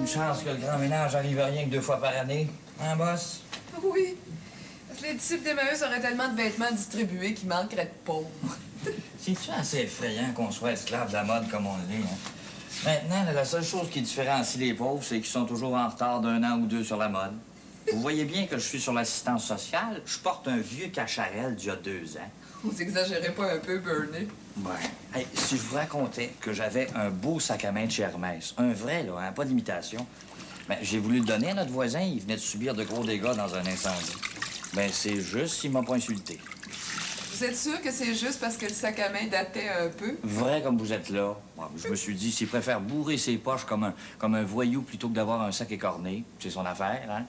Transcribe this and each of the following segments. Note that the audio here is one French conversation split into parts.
Une chance que le grand ménage arrive rien que 2 fois par année. Hein, boss? Oui. Parce que les disciples d'Emmaüs auraient tellement de vêtements distribués qu'il manquerait de pauvres. C'est-tu assez effrayant qu'on soit esclave de la mode comme on l'est, hein? Maintenant, la seule chose qui différencie les pauvres, c'est qu'ils sont toujours en retard d'1 an ou 2 sur la mode. Vous voyez bien que je suis sur l'assistance sociale. Je porte un vieux cacharel d'il y a 2 ans. Vous exagérez pas un peu, Bernie? Ouais. Hey, si je vous racontais que j'avais un beau sac à main de chez Hermès, un vrai, là, hein, pas d'imitation, ben, j'ai voulu le donner à notre voisin. Il venait de subir de gros dégâts dans un incendie. Ben, c'est juste s'il m'a pas insulté. Vous êtes sûr que c'est juste parce que le sac à main datait un peu? Vrai comme vous êtes là. Bon, je me suis dit, s'il préfère bourrer ses poches comme un voyou plutôt que d'avoir un sac écorné, c'est son affaire, hein?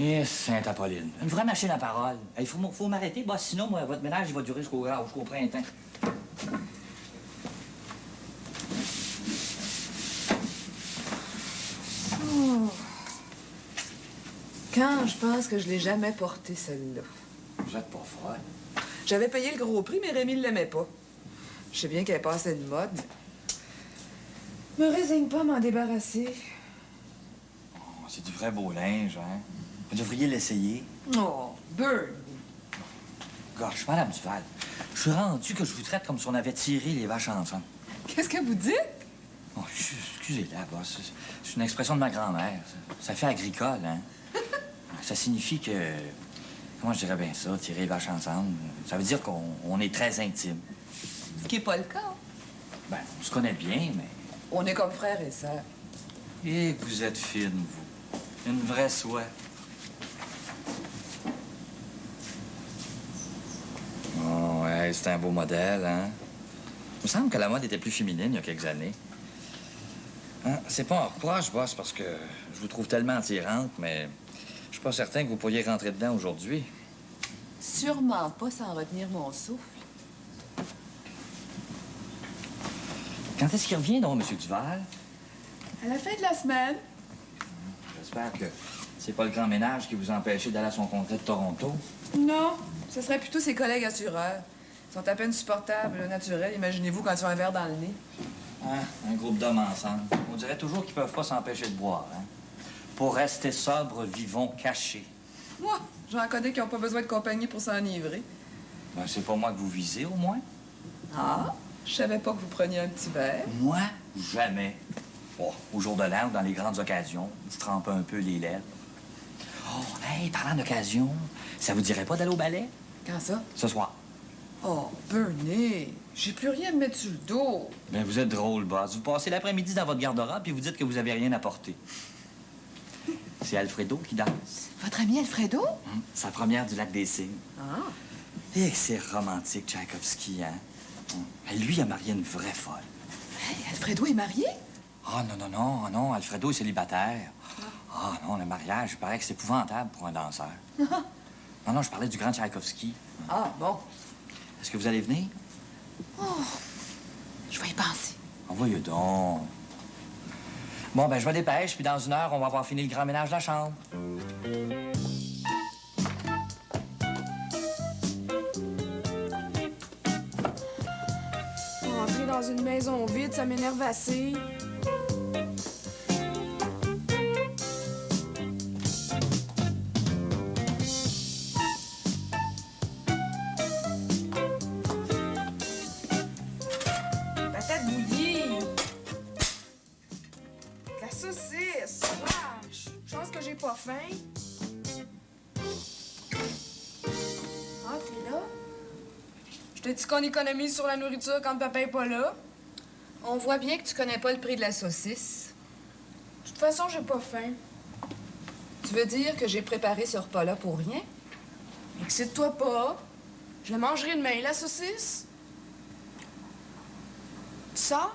Et Sainte-Apolline. Une vraie machine à parole. Il faut m'arrêter, bah, sinon, moi, votre ménage, il va durer jusqu'au printemps. Oh. Quand je pense que je l'ai jamais portée, celle-là. Vous êtes pas folle. J'avais payé le gros prix, mais Rémi ne l'aimait pas. Je sais bien qu'elle est pas assez de mode, mais... me résigne pas à m'en débarrasser. Oh, c'est du vrai beau linge, hein? Vous devriez l'essayer. Oh, Bernie. Gosh, Madame Duval, je suis rendu que je vous traite comme si on avait tiré les vaches ensemble. Qu'est-ce que vous dites? Oh, excusez-la, boss. C'est une expression de ma grand-mère. Ça fait agricole, hein? Ça signifie que... Comment je dirais bien ça, tirer les vaches ensemble? Ça veut dire qu'on est très intimes. Ce qui n'est pas le cas. Ben, on se connaît bien, mais... On est comme frères et sœurs. Et vous êtes fine, vous. Une vraie soie. Oh, ouais, c'est un beau modèle, hein? Il me semble que la mode était plus féminine il y a quelques années. Hein? C'est pas un reproche, boss, parce que je vous trouve tellement attirante, mais je suis pas certain que vous pourriez rentrer dedans aujourd'hui. Sûrement pas sans retenir mon souffle. Quand est-ce qu'il revient, donc, M. Duval? À la fin de la semaine. J'espère que c'est pas le grand ménage qui vous a empêché d'aller à son congrès de Toronto. Non, ce serait plutôt ses collègues assureurs. Ils sont à peine supportables, naturels. Imaginez-vous quand ils ont un verre dans le nez. Hein? Un groupe d'hommes ensemble. On dirait toujours qu'ils peuvent pas s'empêcher de boire, hein? Pour rester sobres, vivons cachés. Moi, j'en connais qui n'ont pas besoin de compagnie pour s'enivrer. Ben, c'est pas moi que vous visez, au moins. Ah, je savais pas que vous preniez un petit verre. Moi, jamais. Oh, au jour de l'an ou dans les grandes occasions, je trempe un peu les lèvres. Oh, hey, parlant d'occasion, ça vous dirait pas d'aller au ballet? Quand ça? Ce soir. Oh, Bernie, j'ai plus rien à me mettre sur le dos. Ben, vous êtes drôle, boss. Vous passez l'après-midi dans votre garde-robe puis vous dites que vous avez rien à porter. C'est Alfredo qui danse. Votre ami Alfredo? Sa première du Lac des Cygnes. Ah. Et c'est romantique, Tchaïkovski, hein? Lui, il a marié une vraie folle. Hey, Alfredo est marié? Ah, non, Alfredo est célibataire. Ah, non, le mariage, il paraît que c'est épouvantable pour un danseur. Non, je parlais du grand Tchaïkovski. Ah, bon. Est-ce que vous allez venir? Oh, je vais y penser. Envoyez donc. Bon, ben, je me dépêche, puis dans 1 heure, on va avoir fini le grand ménage de la chambre. Rentrer dans une maison vide, ça m'énerve assez. Patate bouillie. La saucisse. Wesh. Chance que j'ai pas faim. Ah, t'es là? Je te dis qu'on économise sur la nourriture quand papa est pas là. On voit bien que tu connais pas le prix de la saucisse. De toute façon, j'ai pas faim. Tu veux dire que j'ai préparé ce repas-là pour rien? Excite-toi pas. Je la mangerai demain, la saucisse. Ça?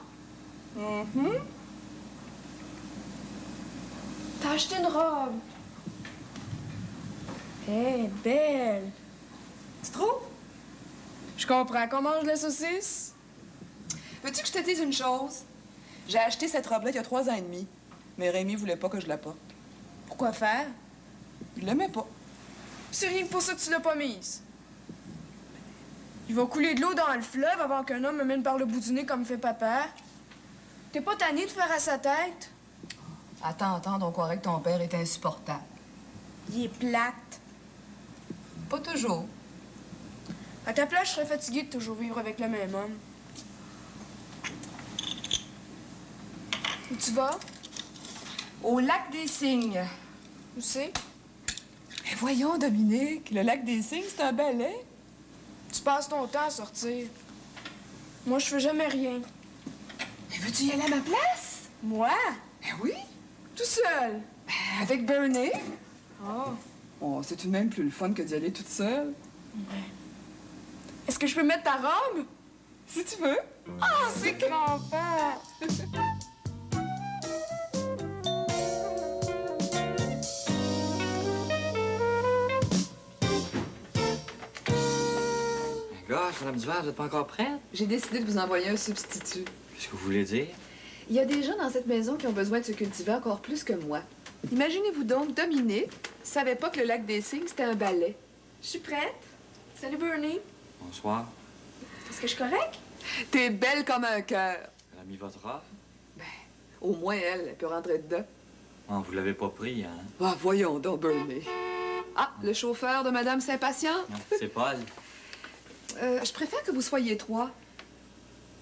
T'as acheté une robe. Eh, belle. Tu trouves? Je comprends qu'on mange de la saucisse. Veux-tu que je te dise une chose? J'ai acheté cette robe-là il y a 3 ans et demi. Mais Rémi voulait pas que je la porte. Pourquoi faire? Il l'aimait pas. C'est rien que pour ça que tu l'as pas mise. Il va couler de l'eau dans le fleuve avant qu'un homme me mène par le bout du nez comme fait papa. T'es pas tanné de faire à sa tête? Attends, on croirait que ton père est insupportable. Il est plate. Pas toujours. À ta place, je serais fatiguée de toujours vivre avec le même homme. Où tu vas? Au lac des Cygnes. Où c'est? Mais voyons, Dominique, le lac des Cygnes, c'est un balai. Tu passes ton temps à sortir. Moi, je fais jamais rien. Mais veux-tu y aller à ma place? Moi? Ben oui. Tout seul? Ben, avec Bernie. Oh. Oh, c'est tout de même plus le fun que d'y aller toute seule. Est-ce que je peux mettre ta robe? Si tu veux. Ah, c'est crampant! Gosh, Madame Duval, vous n'êtes pas encore prête? J'ai décidé de vous envoyer un substitut. Qu'est-ce que vous voulez dire? Il y a des gens dans cette maison qui ont besoin de se cultiver encore plus que moi. Imaginez-vous donc, Dominique savait pas que le lac des Cygnes, c'était un balai. Je suis prête. Salut, Bernie. Bonsoir. Est-ce que je suis correcte? T'es belle comme un cœur. Elle a mis votre robe? Au moins, elle peut rentrer dedans. Oh, vous l'avez pas pris, hein? Ah, voyons donc, Bernie. Ah, le chauffeur de Madame Saint-Patient? Non, c'est Paul. Je préfère que vous soyez trois.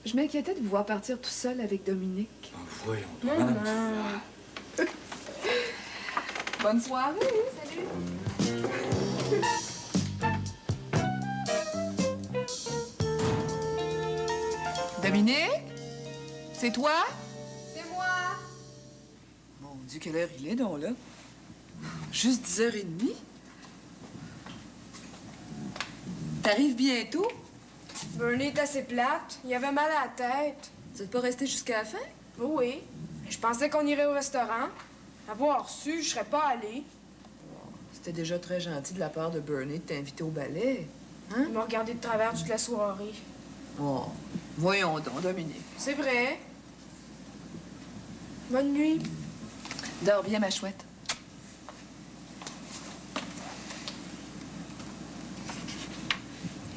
Je m'inquiétais de vous voir partir tout seul avec Dominique. Oh, voyons donc, Madame Duval. Bonne soirée. Salut. Dominique? C'est toi? C'est moi. Mon Dieu, quelle heure il est donc, là? Juste 10h30? T'arrives bientôt? Bernie est assez plate. Il avait mal à la tête. Tu veux pas rester jusqu'à la fin? Oui. Je pensais qu'on irait au restaurant. Avoir su, je serais pas allée. C'était déjà très gentil de la part de Bernie de t'inviter au ballet. Hein? Il m'a regardé de travers toute la soirée. Oh, voyons donc, Dominique. C'est vrai. Bonne nuit. Dors bien, ma chouette.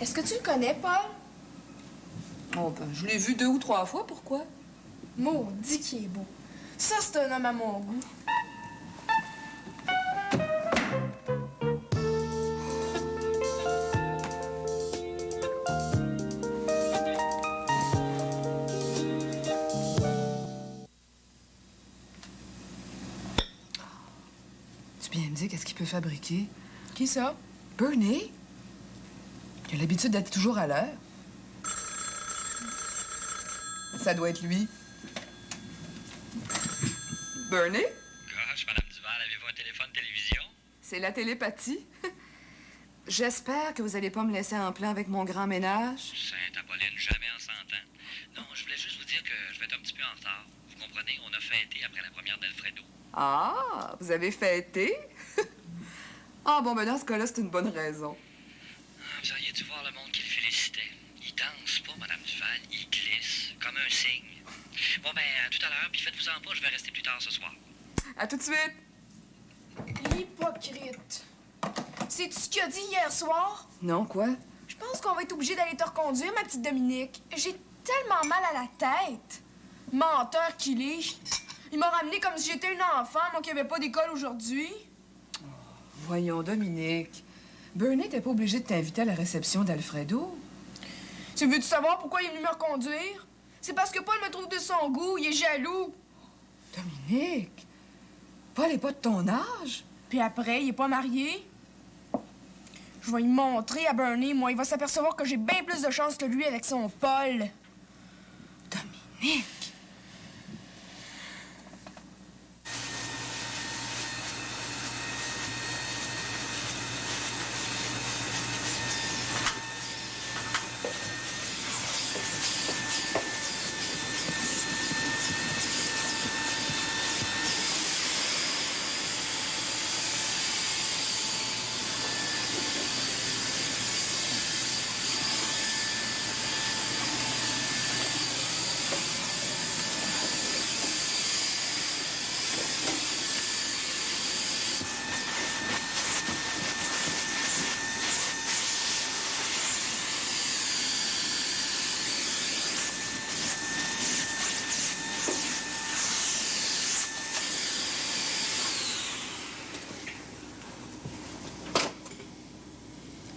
Est-ce que tu le connais, Paul? Oh, ben, je l'ai vu 2 ou 3 fois, pourquoi? Maudit qu'il est beau. Ça, c'est un homme à mon goût. Tu bien me dire qu'est-ce qu'il peut fabriquer? Qui ça? Bernie? Il a l'habitude d'être toujours à l'heure. Ça doit être lui. Bernie? Gosh, Madame Duval, avez-vous un téléphone-télévision? C'est la télépathie. J'espère que vous n'allez pas me laisser en plein avec mon grand ménage. Sainte Apolline, jamais on s'entend. Non, je voulais juste vous dire que je vais être un petit peu en retard. Vous comprenez, on a fêté après la première d'Alfredo. Ah, vous avez fêté? Ah bon, ben dans ce cas-là, c'est une bonne raison. Ah, vous auriez dû voir le monde qui le félicitait. Il danse pas, Madame Duval, il glisse, comme un cygne. Bon, ben, à tout à l'heure, puis faites-vous-en pas, je vais rester plus tard ce soir. À tout de suite. Hypocrite. Sais-tu ce qu'il a dit hier soir? Non, quoi? Je pense qu'on va être obligé d'aller te reconduire, ma petite Dominique. J'ai tellement mal à la tête. Menteur qu'il est. Il m'a ramené comme si j'étais une enfant, moi qui avait pas d'école aujourd'hui. Voyons, Dominique. Bernie n'était pas obligé de t'inviter à la réception d'Alfredo. Tu veux-tu savoir pourquoi il est venu me reconduire? C'est parce que Paul me trouve de son goût, il est jaloux. Dominique, Paul n'est pas de ton âge. Puis après, il est pas marié. Je vais lui montrer à Bernie, moi, il va s'apercevoir que j'ai bien plus de chance que lui avec son Paul. Dominique!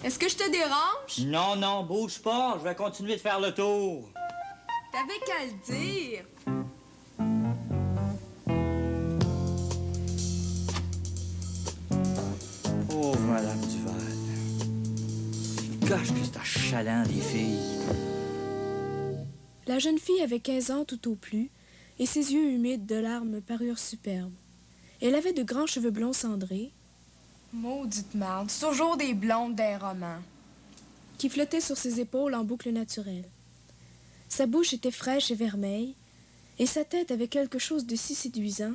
Est-ce que je te dérange? Non, non, bouge pas. Je vais continuer de faire le tour. T'avais qu'à le dire. Pauvre Madame Duval. Gosh, que c'est achalant, les filles. La jeune fille avait 15 ans tout au plus, et ses yeux humides de larmes parurent superbes. Elle avait de grands cheveux blonds cendrés, Maudite merde, c'est toujours des blondes des romans. qui flottaient sur ses épaules en boucles naturelles. Sa bouche était fraîche et vermeille, et sa tête avait quelque chose de si séduisant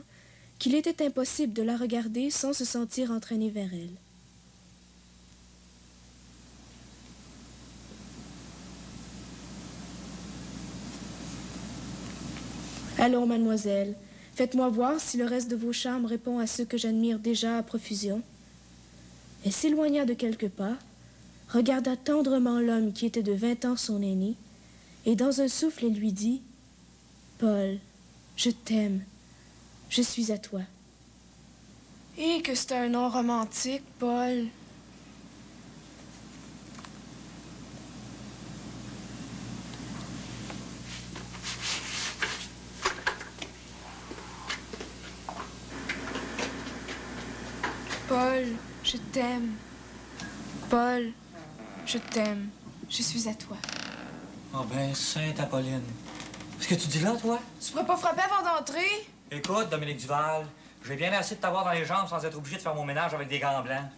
qu'il était impossible de la regarder sans se sentir entraîné vers elle. Allons, mademoiselle, faites-moi voir si le reste de vos charmes répond à ceux que j'admire déjà à profusion. Elle s'éloigna de quelques pas, regarda tendrement l'homme qui était de 20 ans son aîné, et dans un souffle, elle lui dit « Paul, je t'aime, je suis à toi. » Et que c'est un nom romantique, Paul. Paul, je t'aime. Paul, je t'aime. Je suis à toi. Oh ben, Sainte Apolline. Qu'est-ce que tu dis là, toi? Tu pourrais pas frapper avant d'entrer? Écoute, Dominique Duval, j'ai bien assez de t'avoir dans les jambes sans être obligé de faire mon ménage avec des gants blancs.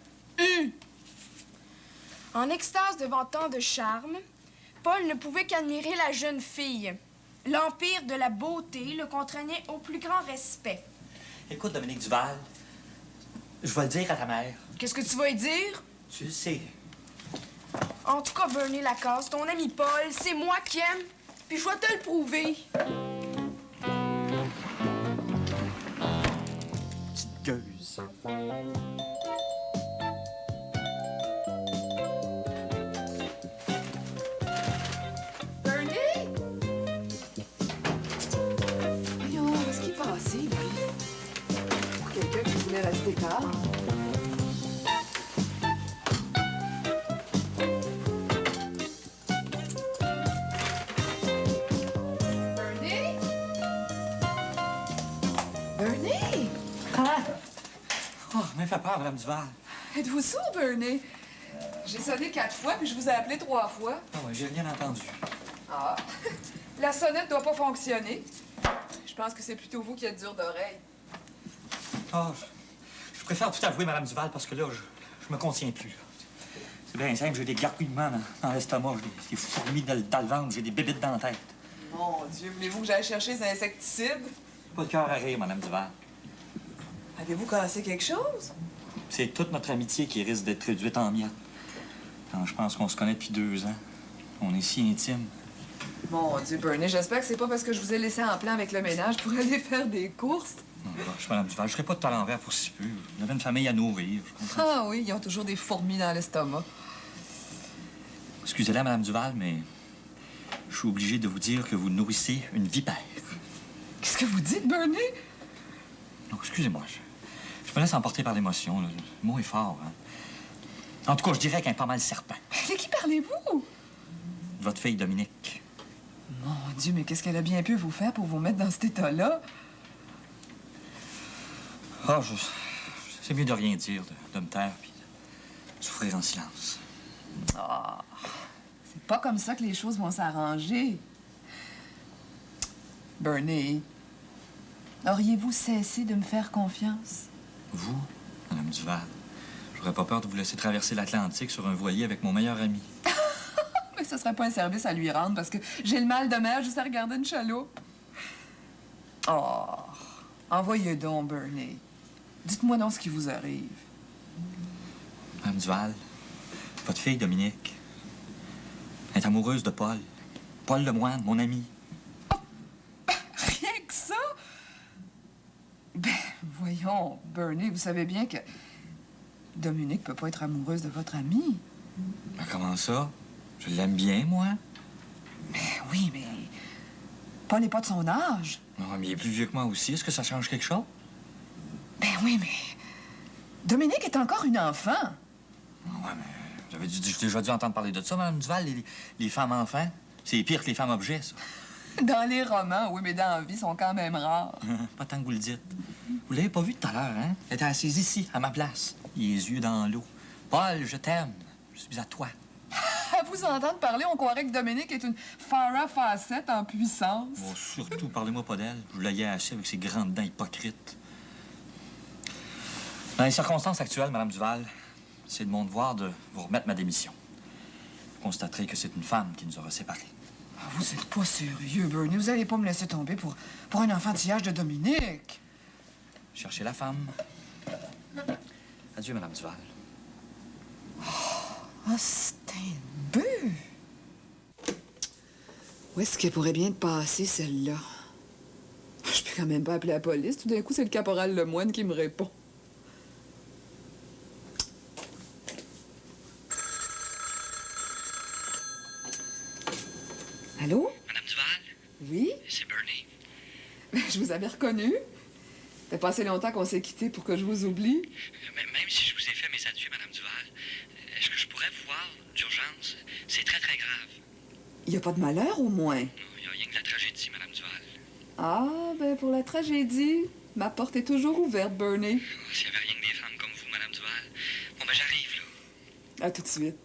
En extase devant tant de charme, Paul ne pouvait qu'admirer la jeune fille. L'empire de la beauté le contraignait au plus grand respect. Écoute, Dominique Duval, je vais le dire à ta mère. Qu'est-ce que tu vas y dire? Tu le sais. En tout cas, Bernie Lacasse, ton ami Paul, c'est moi qui aime, puis je vais te le prouver. Petite gueuse. Bernie? Voyons, où est-ce qu'il est passé, lui? Quelqu'un qui voulait rester tard? Bernie? Bernie? Oh, mais fait peur, Madame Duval. Êtes-vous sourd, Bernie? J'ai sonné 4 fois, puis je vous ai appelé 3 fois. Ah ouais, j'ai rien entendu. Ah, la sonnette doit pas fonctionner. Je pense que c'est plutôt vous qui êtes dur d'oreille. Oh, je préfère tout avouer, Madame Duval, parce que là, je me contiens plus. Là. C'est bien simple, j'ai des gargouillements dans l'estomac, j'ai des fourmis dans le ventre, j'ai des bébites dans la tête. Mon Dieu, voulez-vous que j'aille chercher ces insecticides? Pas de cœur à rire, Madame Duval. Avez-vous cassé quelque chose? C'est toute notre amitié qui risque d'être réduite en miettes. Quand je pense qu'on se connaît depuis 2 ans. On est si intimes. Mon Dieu, Bernie, j'espère que c'est pas parce que je vous ai laissé en plan avec le ménage pour aller faire des courses. Non, lâche, Madame Duval, je serais pas de talent vert pour si peu. On avait une famille à nourrir, je comprends. Ah oui, ils ont toujours des fourmis dans l'estomac. Excusez-la, Madame Duval, mais je suis obligé de vous dire que vous nourrissez une vipère. Qu'est-ce que vous dites, Bernie? Non, excusez-moi, je me laisse emporter par l'émotion. Le mot est fort, hein. En tout cas, je dirais qu'elle est pas mal serpent. De qui parlez-vous? De votre fille, Dominique. Mon Dieu, mais qu'est-ce qu'elle a bien pu vous faire pour vous mettre dans cet état-là? Ah, c'est mieux de rien dire, de me taire, puis de souffrir en silence. Ah, c'est pas comme ça que les choses vont s'arranger. Bernie, auriez-vous cessé de me faire confiance? Vous, Madame Duval, j'aurais pas peur de vous laisser traverser l'Atlantique sur un voilier avec mon meilleur ami. Mais ce serait pas un service à lui rendre parce que j'ai le mal de mer juste à regarder une chaloupe. Oh, envoyez donc, Bernie. Dites-moi donc ce qui vous arrive. Madame Duval, votre fille, Dominique, est amoureuse de Paul. Paul Lemoine, mon ami. Rien que ça? Ben, voyons, Bernie, vous savez bien que Dominique peut pas être amoureuse de votre ami. Ben, comment ça? Je l'aime bien, moi. Ben oui, mais Paul n'est pas de son âge. Non, mais il est plus vieux que moi aussi. Est-ce que ça change quelque chose? Ben oui, mais Dominique est encore une enfant. Ouais, mais J'avais déjà dû entendre parler de ça, Mme Duval, les femmes enfants. C'est pire que les femmes objets, ça. Dans les romans, oui, mais dans la vie, ils sont quand même rares. Pas tant que vous le dites. Vous l'avez pas vu tout à l'heure, hein? Elle était assise ici, à ma place, les yeux dans l'eau. Paul, je t'aime. Je suis à toi. À vous entendre parler, on croirait que Dominique est une Farrah Fawcett en puissance. Oh, surtout, parlez-moi pas d'elle. Je l'ai assez avec ses grandes dents hypocrites. Dans les circonstances actuelles, Mme Duval, c'est de mon devoir de vous remettre ma démission. Vous constaterez que c'est une femme qui nous aura séparés. Ah, vous êtes pas sérieux, Bernie. Vous allez pas me laisser tomber pour un enfantillage de Dominique. Cherchez la femme. Adieu, Mme Duval. Ah, c'est un but! Où est-ce qu'elle pourrait bien te passer, celle-là? Je peux quand même pas appeler la police. Tout d'un coup, c'est le caporal Lemoine qui me répond. Allô? Madame Duval, Oui? c'est Bernie. Je vous avais reconnu. Ça fait pas assez longtemps qu'on s'est quittés pour que je vous oublie. Même si je vous ai fait mes adieux, Madame Duval, est-ce que je pourrais vous voir d'urgence? C'est très, très grave. Il y a pas de malheur, au moins? Non, il n'y a rien que la tragédie, Madame Duval. Ah, ben pour la tragédie, ma porte est toujours ouverte, Bernie. Oh, s'il n'y avait rien que des femmes comme vous, Madame Duval. Bon, ben j'arrive, là. À tout de suite.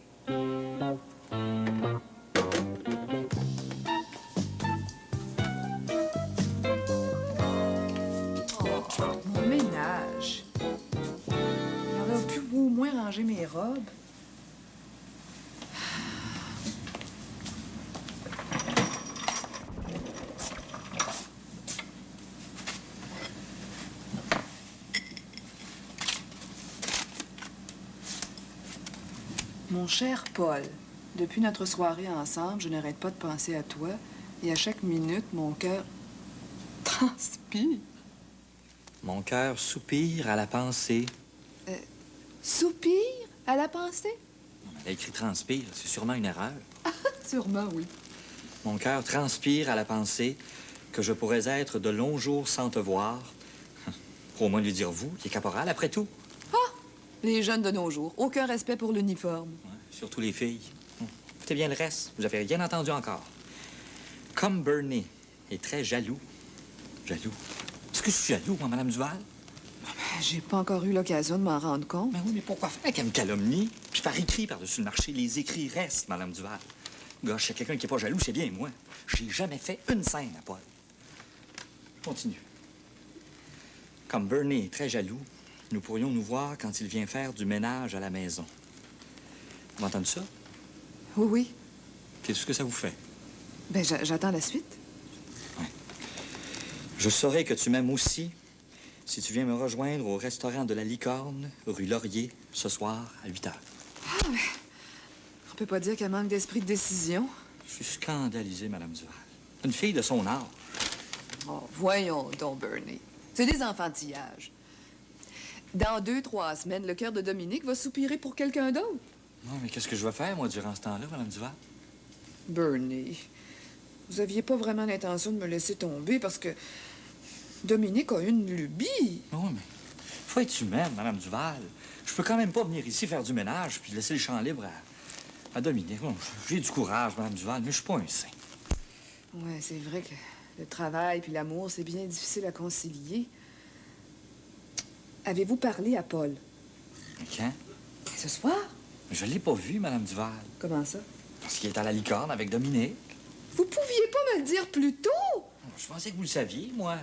Oh, mon ménage. J'aurais pu au moins ranger mes robes. Mon cher Paul, depuis notre soirée ensemble, je n'arrête pas de penser à toi et à chaque minute, mon cœur transpire. Mon cœur soupire à la pensée. Soupire à la pensée? Elle a écrit transpire, c'est sûrement une erreur. Sûrement, oui. Mon cœur transpire à la pensée que je pourrais être de longs jours sans te voir. Pour au moins lui dire vous, qui est caporal, après tout. Les jeunes de nos jours, aucun respect pour l'uniforme. Ouais, surtout les filles. Écoutez bien le reste, vous avez rien entendu encore. Comme Bernie est très jaloux. Jaloux? Est-ce que je suis jaloux, moi, Mme Duval? J'ai pas encore eu l'occasion de m'en rendre compte. Mais oui, mais pourquoi faire qu'elle me calomnie? Puis par écrit par-dessus le marché, les écrits restent, Mme Duval. Gosh, s'il y a quelqu'un qui est pas jaloux, c'est bien moi. J'ai jamais fait une scène à Paul. Continue. Comme Bernie est très jaloux, nous pourrions nous voir quand il vient faire du ménage à la maison. Vous entendez ça? Oui, oui. Qu'est-ce que ça vous fait? Ben, j'attends la suite. Je saurai que tu m'aimes aussi si tu viens me rejoindre au restaurant de la Licorne, rue Laurier, ce soir à 8 heures. On peut pas dire qu'elle manque d'esprit de décision. Je suis scandalisé, Mme Duval. Une fille de son âge. Oh, voyons donc, Bernie. C'est des enfantillages. Dans 2-3 semaines, le cœur de Dominique va soupirer pour quelqu'un d'autre. Non, mais qu'est-ce que je vais faire, moi, durant ce temps-là, Mme Duval? Bernie, vous aviez pas vraiment l'intention de me laisser tomber parce que Dominique a une lubie. Non, mais faut être humaine, Mme Duval. Je peux quand même pas venir ici faire du ménage puis laisser le champ libre à Dominique. Bon, j'ai du courage, Mme Duval, mais je suis pas un saint. Ouais, c'est vrai que le travail puis l'amour, c'est bien difficile à concilier. Avez-vous parlé à Paul? Mais quand? Ce soir? Je l'ai pas vu, Mme Duval. Comment ça? Parce qu'il est à la Licorne avec Dominique. Vous pouviez pas me le dire plus tôt? Je pensais que vous le saviez, moi.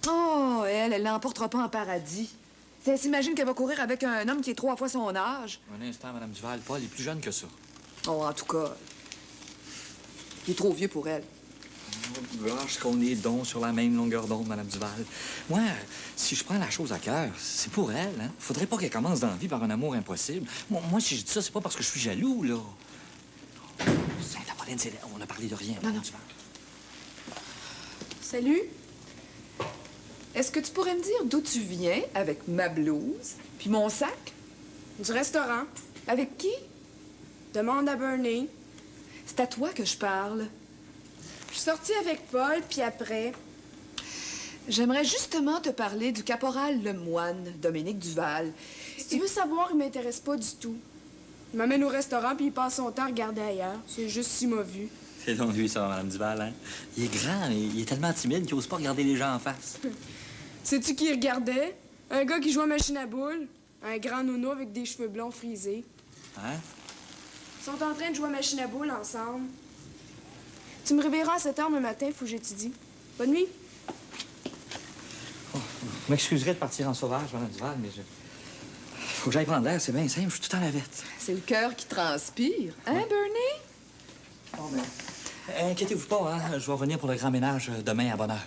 Oh, elle l'emportera pas en paradis. Elle s'imagine qu'elle va courir avec un homme qui est 3 fois son âge. Un instant, Mme Duval, Paul est plus jeune que ça. Oh, en tout cas, il est trop vieux pour elle. Oh, gosh, qu'on est donc sur la même longueur d'onde, Mme Duval. Moi, si je prends la chose à cœur, c'est pour elle, hein. Faudrait pas qu'elle commence dans la vie par un amour impossible. Moi, si je dis ça, c'est pas parce que je suis jaloux, là. Sainte-Apolline, on a parlé de rien, Mme Duval. Salut. Est-ce que tu pourrais me dire d'où tu viens avec ma blouse, puis mon sac? Du restaurant. Avec qui? Demande à Bernie. C'est à toi que je parle. Je suis sortie avec Paul, puis après... J'aimerais justement te parler du caporal Lemoine, Dominique Duval. Si tu veux savoir, il m'intéresse pas du tout. Il m'amène au restaurant puis il passe son temps à regarder ailleurs. C'est juste s'il m'a vu. C'est donc lui, ça, Mme Duval, hein? Il est grand, il est tellement timide qu'il n'ose pas regarder les gens en face. Sais-tu qui il regardait? Un gars qui joue à machine à boules. Un grand nono avec des cheveux blonds frisés. Hein? Ils sont en train de jouer à machine à boules ensemble. Tu me réveilleras à 7 h le matin, faut que j'étudie. Bonne nuit. Oh, vous m'excuserez de partir en sauvage, Mme Duval, mais faut que j'aille prendre l'air, c'est bien simple, je suis tout en lavette. C'est le cœur qui transpire. Hein, Bernie? Bon, ben, inquiétez-vous pas, hein? Je vais revenir pour le grand ménage demain à bonne heure.